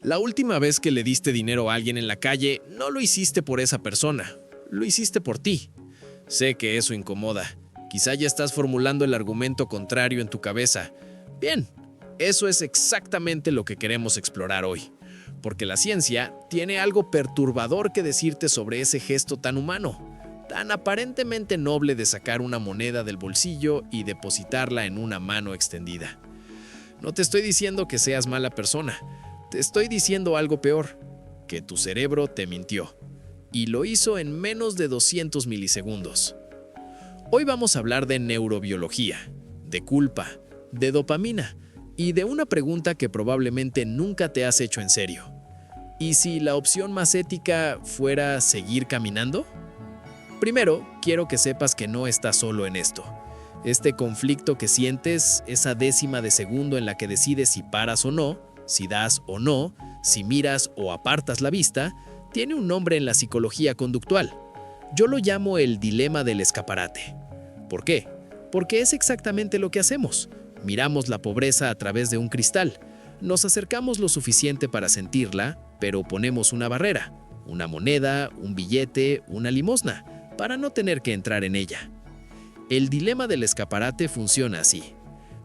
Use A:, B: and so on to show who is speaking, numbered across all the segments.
A: La última vez que le diste dinero a alguien en la calle, no lo hiciste por esa persona, lo hiciste por ti. Sé que eso incomoda. Quizá ya estás formulando el argumento contrario en tu cabeza. Bien, eso es exactamente lo que queremos explorar hoy, porque la ciencia tiene algo perturbador que decirte sobre ese gesto tan humano, tan aparentemente noble de sacar una moneda del bolsillo y depositarla en una mano extendida. No te estoy diciendo que seas mala persona, te estoy diciendo algo peor, que tu cerebro te mintió, y lo hizo en menos de 200 milisegundos. Hoy vamos a hablar de neurobiología, de culpa, de dopamina y de una pregunta que probablemente nunca te has hecho en serio. ¿Y si la opción más ética fuera seguir caminando? Primero, quiero que sepas que no estás solo en esto. Este conflicto que sientes, esa décima de segundo en la que decides si paras o no, si das o no, si miras o apartas la vista, tiene un nombre en la psicología conductual. Yo lo llamo el dilema del escaparate. ¿Por qué? Porque es exactamente lo que hacemos. Miramos la pobreza a través de un cristal. Nos acercamos lo suficiente para sentirla, pero ponemos una barrera, una moneda, un billete, una limosna, para no tener que entrar en ella. El dilema del escaparate funciona así.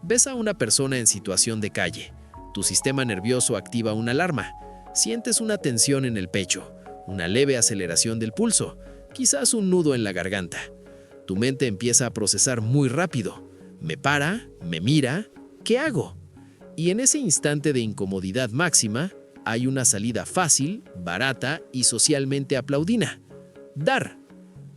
A: Ves a una persona en situación de calle. Tu sistema nervioso activa una alarma. Sientes una tensión en el pecho, una leve aceleración del pulso, quizás un nudo en la garganta. Tu mente empieza a procesar muy rápido. ¿Me para? ¿Me mira? ¿Qué hago? Y en ese instante de incomodidad máxima, hay una salida fácil, barata y socialmente aplaudida. Dar.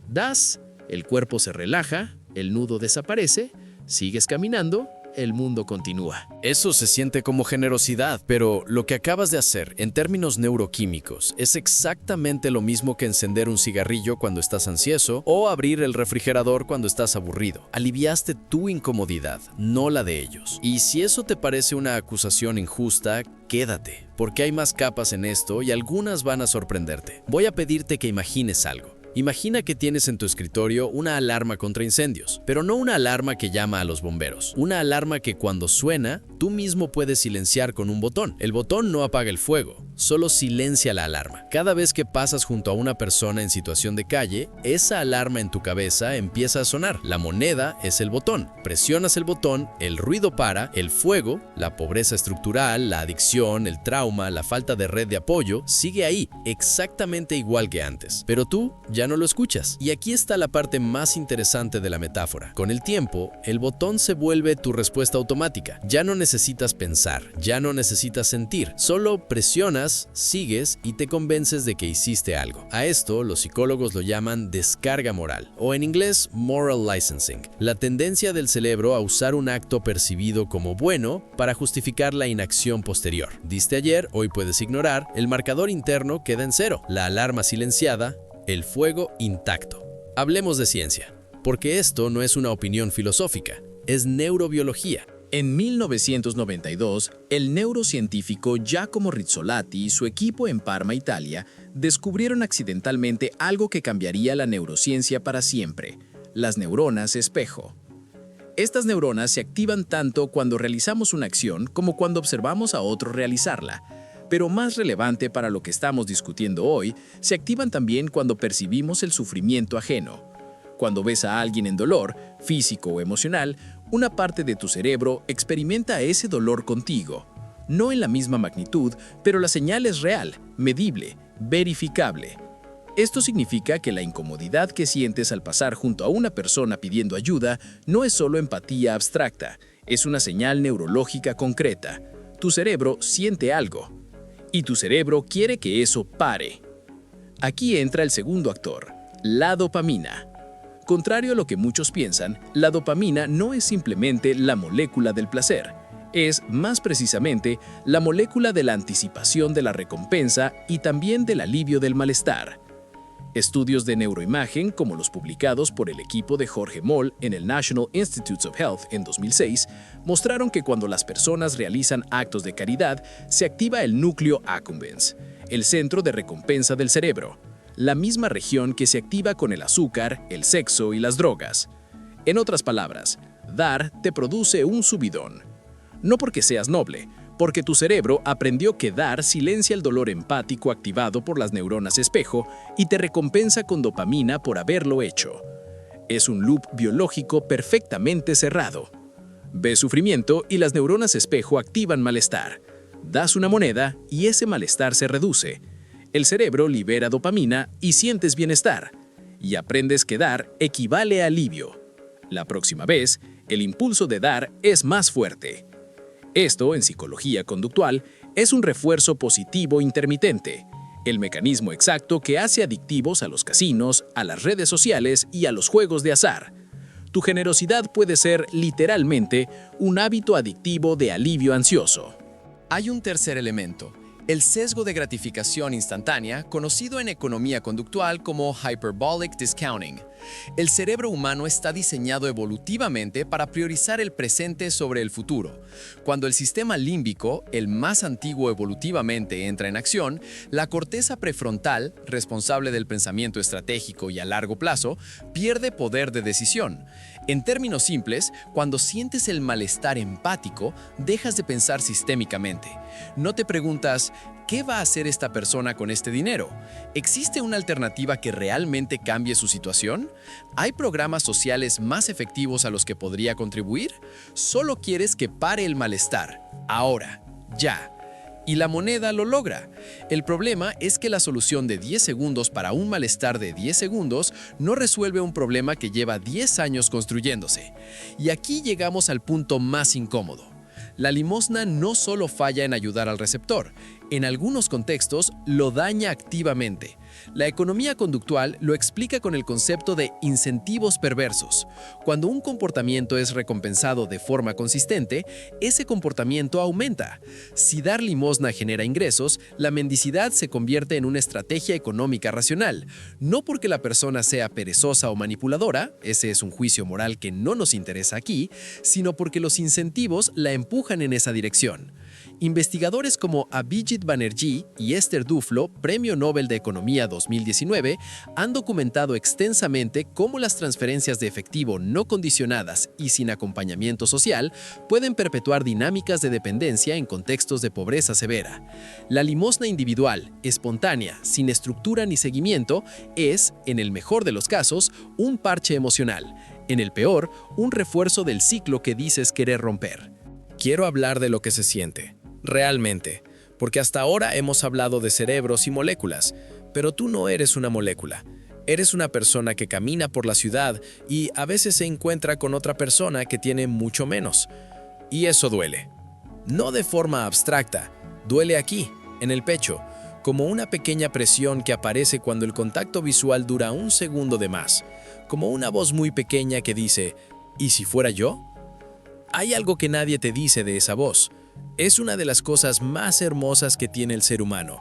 A: Das, el cuerpo se relaja, el nudo desaparece, sigues caminando, el mundo continúa.
B: Eso se siente como generosidad, pero lo que acabas de hacer en términos neuroquímicos es exactamente lo mismo que encender un cigarrillo cuando estás ansioso o abrir el refrigerador cuando estás aburrido. Aliviaste tu incomodidad, no la de ellos. Y si eso te parece una acusación injusta, quédate, porque hay más capas en esto y algunas van a sorprenderte. Voy a pedirte que imagines algo. Imagina que tienes en tu escritorio una alarma contra incendios, pero no una alarma que llama a los bomberos. Una alarma que cuando suena, tú mismo puedes silenciar con un botón. El botón no apaga el fuego, solo silencia la alarma. Cada vez que pasas junto a una persona en situación de calle, esa alarma en tu cabeza empieza a sonar. La moneda es el botón. Presionas el botón, el ruido para, el fuego, la pobreza estructural, la adicción, el trauma, la falta de red de apoyo, sigue ahí, exactamente igual que antes. Pero tú ya no lo escuchas. Y aquí está la parte más interesante de la metáfora. Con el tiempo, el botón se vuelve tu respuesta automática. Ya no necesitas pensar, ya no necesitas sentir. Solo presionas, sigues y te convences de que hiciste algo. A esto los psicólogos lo llaman descarga moral, o en inglés moral licensing. La tendencia del cerebro a usar un acto percibido como bueno para justificar la inacción posterior. Diste ayer, hoy puedes ignorar, el marcador interno queda en cero, la alarma silenciada, el fuego intacto. Hablemos de ciencia, porque esto no es una opinión filosófica, es neurobiología.
C: En 1992, el neurocientífico Giacomo Rizzolatti y su equipo en Parma, Italia, descubrieron accidentalmente algo que cambiaría la neurociencia para siempre: las neuronas espejo. Estas neuronas se activan tanto cuando realizamos una acción como cuando observamos a otro realizarla. Pero más relevante para lo que estamos discutiendo hoy, se activan también cuando percibimos el sufrimiento ajeno. Cuando ves a alguien en dolor, físico o emocional, una parte de tu cerebro experimenta ese dolor contigo. No en la misma magnitud, pero la señal es real, medible, verificable. Esto significa que la incomodidad que sientes al pasar junto a una persona pidiendo ayuda no es solo empatía abstracta, es una señal neurológica concreta. Tu cerebro siente algo. Y tu cerebro quiere que eso pare. Aquí entra el segundo actor, la dopamina. Contrario a lo que muchos piensan, la dopamina no es simplemente la molécula del placer. Es, más precisamente, la molécula de la anticipación de la recompensa y también del alivio del malestar. Estudios de neuroimagen, como los publicados por el equipo de Jorge Moll en el National Institutes of Health en 2006, mostraron que cuando las personas realizan actos de caridad, se activa el núcleo accumbens, el centro de recompensa del cerebro, la misma región que se activa con el azúcar, el sexo y las drogas. En otras palabras, dar te produce un subidón. No porque seas noble, porque tu cerebro aprendió que dar silencia el dolor empático activado por las neuronas espejo y te recompensa con dopamina por haberlo hecho. Es un loop biológico perfectamente cerrado. Ves sufrimiento y las neuronas espejo activan malestar. Das una moneda y ese malestar se reduce. El cerebro libera dopamina y sientes bienestar. Y aprendes que dar equivale a alivio. La próxima vez, el impulso de dar es más fuerte. Esto, en psicología conductual, es un refuerzo positivo intermitente, el mecanismo exacto que hace adictivos a los casinos, a las redes sociales y a los juegos de azar. Tu generosidad puede ser, literalmente, un hábito adictivo de alivio ansioso.
D: Hay un tercer elemento, el sesgo de gratificación instantánea, conocido en economía conductual como hyperbolic discounting. El cerebro humano está diseñado evolutivamente para priorizar el presente sobre el futuro. Cuando el sistema límbico, el más antiguo evolutivamente, entra en acción, la corteza prefrontal, responsable del pensamiento estratégico y a largo plazo, pierde poder de decisión. En términos simples, cuando sientes el malestar empático, dejas de pensar sistémicamente. No te preguntas, ¿qué va a hacer esta persona con este dinero? ¿Existe una alternativa que realmente cambie su situación? ¿Hay programas sociales más efectivos a los que podría contribuir? Solo quieres que pare el malestar. Ahora, ya. Y la moneda lo logra. El problema es que la solución de 10 segundos para un malestar de 10 segundos no resuelve un problema que lleva 10 años construyéndose. Y aquí llegamos al punto más incómodo. La limosna no solo falla en ayudar al receptor, en algunos contextos lo daña activamente. La economía conductual lo explica con el concepto de incentivos perversos. Cuando un comportamiento es recompensado de forma consistente, ese comportamiento aumenta. Si dar limosna genera ingresos, la mendicidad se convierte en una estrategia económica racional. No porque la persona sea perezosa o manipuladora, ese es un juicio moral que no nos interesa aquí, sino porque los incentivos la empujan en esa dirección. Investigadores como Abhijit Banerjee y Esther Duflo, Premio Nobel de Economía 2019, han documentado extensamente cómo las transferencias de efectivo no condicionadas y sin acompañamiento social pueden perpetuar dinámicas de dependencia en contextos de pobreza severa. La limosna individual, espontánea, sin estructura ni seguimiento, es, en el mejor de los casos, un parche emocional. En el peor, un refuerzo del ciclo que dices querer romper.
A: Quiero hablar de lo que se siente, realmente, porque hasta ahora hemos hablado de cerebros y moléculas, pero tú no eres una molécula. Eres una persona que camina por la ciudad y a veces se encuentra con otra persona que tiene mucho menos. Y eso duele. No de forma abstracta, duele aquí, en el pecho, como una pequeña presión que aparece cuando el contacto visual dura un segundo de más, como una voz muy pequeña que dice, ¿y si fuera yo? Hay algo que nadie te dice de esa voz. Es una de las cosas más hermosas que tiene el ser humano.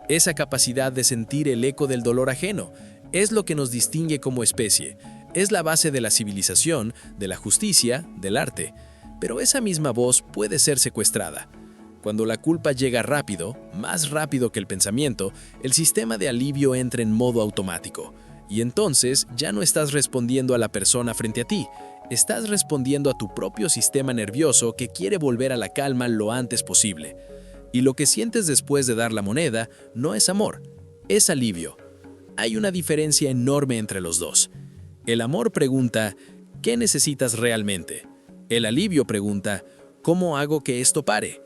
A: Esa capacidad de sentir el eco del dolor ajeno es lo que nos distingue como especie. Es la base de la civilización, de la justicia, del arte. Pero esa misma voz puede ser secuestrada. Cuando la culpa llega rápido, más rápido que el pensamiento, el sistema de alivio entra en modo automático. Y entonces ya no estás respondiendo a la persona frente a ti. Estás respondiendo a tu propio sistema nervioso que quiere volver a la calma lo antes posible. Y lo que sientes después de dar la moneda no es amor, es alivio. Hay una diferencia enorme entre los dos. El amor pregunta, ¿qué necesitas realmente? El alivio pregunta, ¿cómo hago que esto pare?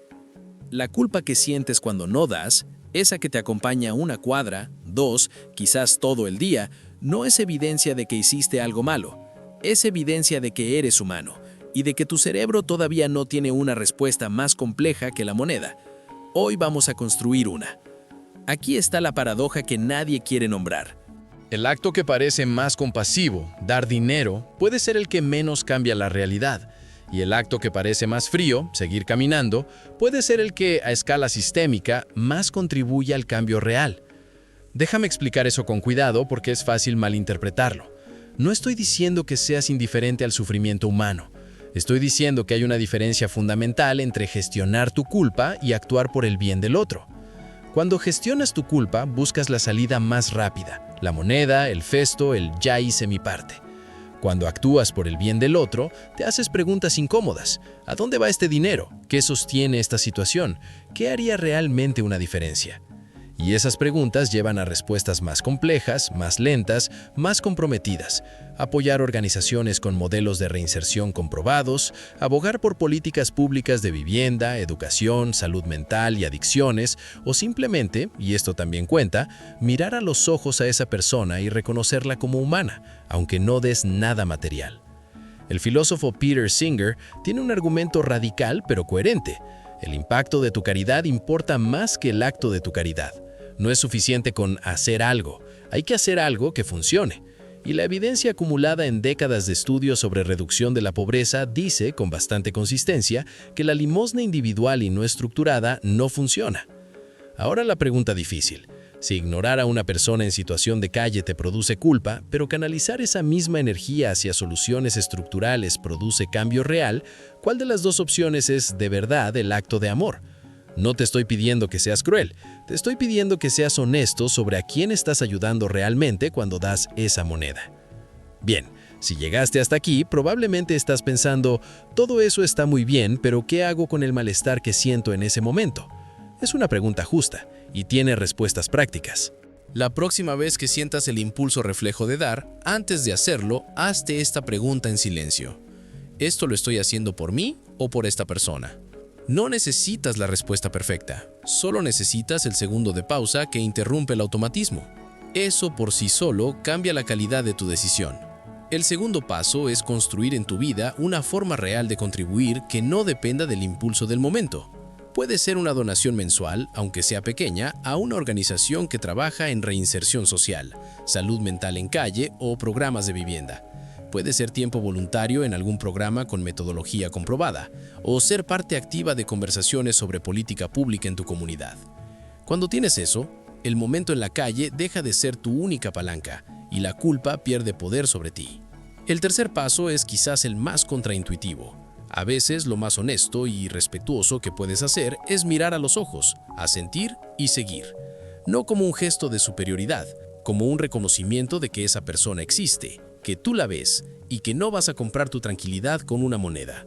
A: La culpa que sientes cuando no das, esa que te acompaña una cuadra, 2, quizás todo el día, no es evidencia de que hiciste algo malo. Es evidencia de que eres humano y de que tu cerebro todavía no tiene una respuesta más compleja que la moneda. Hoy vamos a construir una. Aquí está la paradoja que nadie quiere nombrar.
E: El acto que parece más compasivo, dar dinero, puede ser el que menos cambia la realidad. Y el acto que parece más frío, seguir caminando, puede ser el que, a escala sistémica, más contribuye al cambio real. Déjame explicar eso con cuidado porque es fácil malinterpretarlo. No estoy diciendo que seas indiferente al sufrimiento humano. Estoy diciendo que hay una diferencia fundamental entre gestionar tu culpa y actuar por el bien del otro. Cuando gestionas tu culpa, buscas la salida más rápida, la moneda, el festo, el ya hice mi parte. Cuando actúas por el bien del otro, te haces preguntas incómodas. ¿A dónde va este dinero? ¿Qué sostiene esta situación? ¿Qué haría realmente una diferencia? Y esas preguntas llevan a respuestas más complejas, más lentas, más comprometidas. Apoyar organizaciones con modelos de reinserción comprobados, abogar por políticas públicas de vivienda, educación, salud mental y adicciones, o simplemente, y esto también cuenta, mirar a los ojos a esa persona y reconocerla como humana, aunque no des nada material. El filósofo Peter Singer tiene un argumento radical pero coherente. El impacto de tu caridad importa más que el acto de tu caridad. No es suficiente con hacer algo, hay que hacer algo que funcione. Y la evidencia acumulada en décadas de estudios sobre reducción de la pobreza dice, con bastante consistencia, que la limosna individual y no estructurada no funciona. Ahora la pregunta difícil. Si ignorar a una persona en situación de calle te produce culpa, pero canalizar esa misma energía hacia soluciones estructurales produce cambio real, ¿cuál de las dos opciones es de verdad el acto de amor? No te estoy pidiendo que seas cruel, te estoy pidiendo que seas honesto sobre a quién estás ayudando realmente cuando das esa moneda. Bien, si llegaste hasta aquí, probablemente estás pensando, todo eso está muy bien, pero ¿qué hago con el malestar que siento en ese momento? Es una pregunta justa y tiene respuestas prácticas.
B: La próxima vez que sientas el impulso reflejo de dar, antes de hacerlo, hazte esta pregunta en silencio. ¿Esto lo estoy haciendo por mí o por esta persona? No necesitas la respuesta perfecta, solo necesitas el segundo de pausa que interrumpe el automatismo. Eso por sí solo cambia la calidad de tu decisión. El segundo paso es construir en tu vida una forma real de contribuir que no dependa del impulso del momento. Puede ser una donación mensual, aunque sea pequeña, a una organización que trabaja en reinserción social, salud mental en calle o programas de vivienda. Puede ser tiempo voluntario en algún programa con metodología comprobada, o ser parte activa de conversaciones sobre política pública en tu comunidad. Cuando tienes eso, el momento en la calle deja de ser tu única palanca y la culpa pierde poder sobre ti. El tercer paso es quizás el más contraintuitivo. A veces lo más honesto y respetuoso que puedes hacer es mirar a los ojos, asentir y seguir. No como un gesto de superioridad, como un reconocimiento de que esa persona existe, que tú la ves y que no vas a comprar tu tranquilidad con una moneda.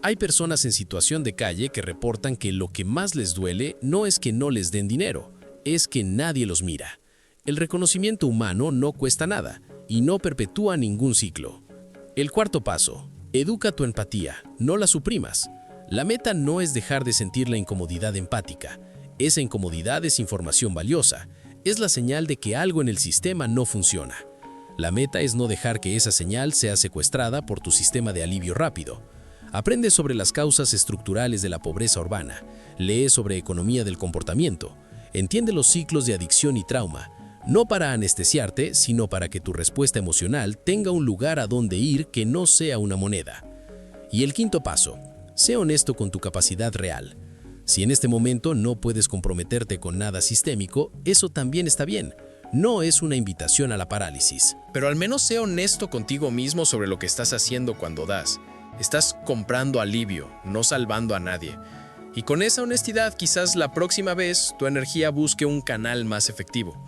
B: Hay personas en situación de calle que reportan que lo que más les duele no es que no les den dinero, es que nadie los mira. El reconocimiento humano no cuesta nada y no perpetúa ningún ciclo. El cuarto paso, educa tu empatía, no la suprimas. La meta no es dejar de sentir la incomodidad empática. Esa incomodidad es información valiosa, es la señal de que algo en el sistema no funciona. La meta es no dejar que esa señal sea secuestrada por tu sistema de alivio rápido. Aprende sobre las causas estructurales de la pobreza urbana, lee sobre economía del comportamiento, entiende los ciclos de adicción y trauma, no para anestesiarte, sino para que tu respuesta emocional tenga un lugar a donde ir que no sea una moneda. Y el quinto paso, sé honesto con tu capacidad real. Si en este momento no puedes comprometerte con nada sistémico, eso también está bien. No es una invitación a la parálisis.
A: Pero al menos sé honesto contigo mismo sobre lo que estás haciendo cuando das. Estás comprando alivio, no salvando a nadie. Y con esa honestidad, quizás la próxima vez tu energía busque un canal más efectivo.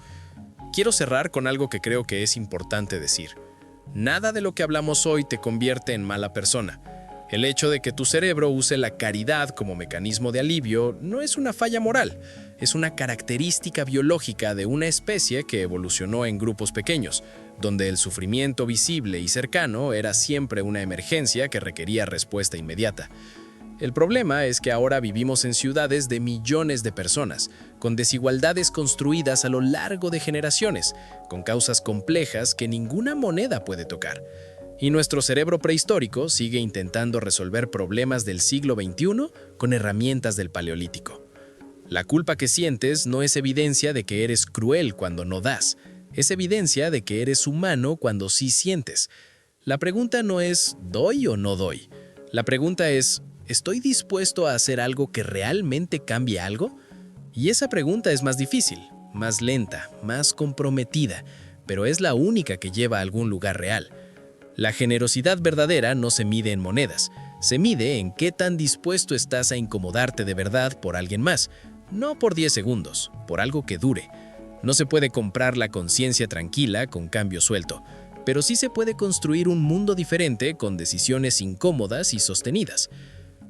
A: Quiero cerrar con algo que creo que es importante decir. Nada de lo que hablamos hoy te convierte en mala persona. El hecho de que tu cerebro use la caridad como mecanismo de alivio no es una falla moral, es una característica biológica de una especie que evolucionó en grupos pequeños, donde el sufrimiento visible y cercano era siempre una emergencia que requería respuesta inmediata. El problema es que ahora vivimos en ciudades de millones de personas, con desigualdades construidas a lo largo de generaciones, con causas complejas que ninguna moneda puede tocar. Y nuestro cerebro prehistórico sigue intentando resolver problemas del siglo XXI con herramientas del Paleolítico. La culpa que sientes no es evidencia de que eres cruel cuando no das, es evidencia de que eres humano cuando sí sientes. La pregunta no es ¿doy o no doy? La pregunta es ¿estoy dispuesto a hacer algo que realmente cambie algo? Y esa pregunta es más difícil, más lenta, más comprometida, pero es la única que lleva a algún lugar real. La generosidad verdadera no se mide en monedas, se mide en qué tan dispuesto estás a incomodarte de verdad por alguien más, no por 10 segundos, por algo que dure. No se puede comprar la conciencia tranquila con cambio suelto. pero sí se puede construir un mundo diferente con decisiones incómodas y sostenidas.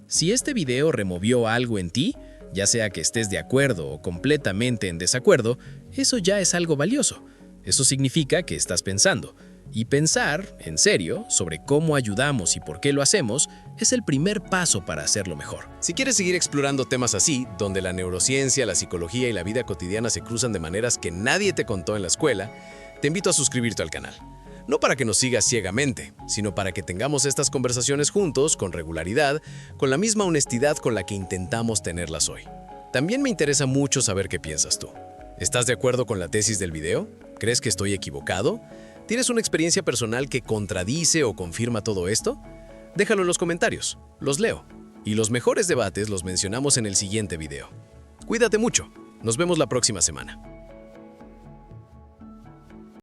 A: Si este video removió algo en ti, ya sea que estés de acuerdo o completamente en desacuerdo, eso ya es algo valioso. Eso significa que estás pensando. Y pensar, en serio, sobre cómo ayudamos y por qué lo hacemos, es el primer paso para hacerlo mejor.
F: Si quieres seguir explorando temas así, donde la neurociencia, la psicología y la vida cotidiana se cruzan de maneras que nadie te contó en la escuela, te invito a suscribirte al canal. No para que nos sigas ciegamente, sino para que tengamos estas conversaciones juntos, con regularidad, con la misma honestidad con la que intentamos tenerlas hoy. También me interesa mucho saber qué piensas tú. ¿Estás de acuerdo con la tesis del video? ¿Crees que estoy equivocado? ¿Tienes una experiencia personal que contradice o confirma todo esto? Déjalo en los comentarios, los leo. Y los mejores debates los mencionamos en el siguiente video. Cuídate mucho, nos vemos la próxima semana.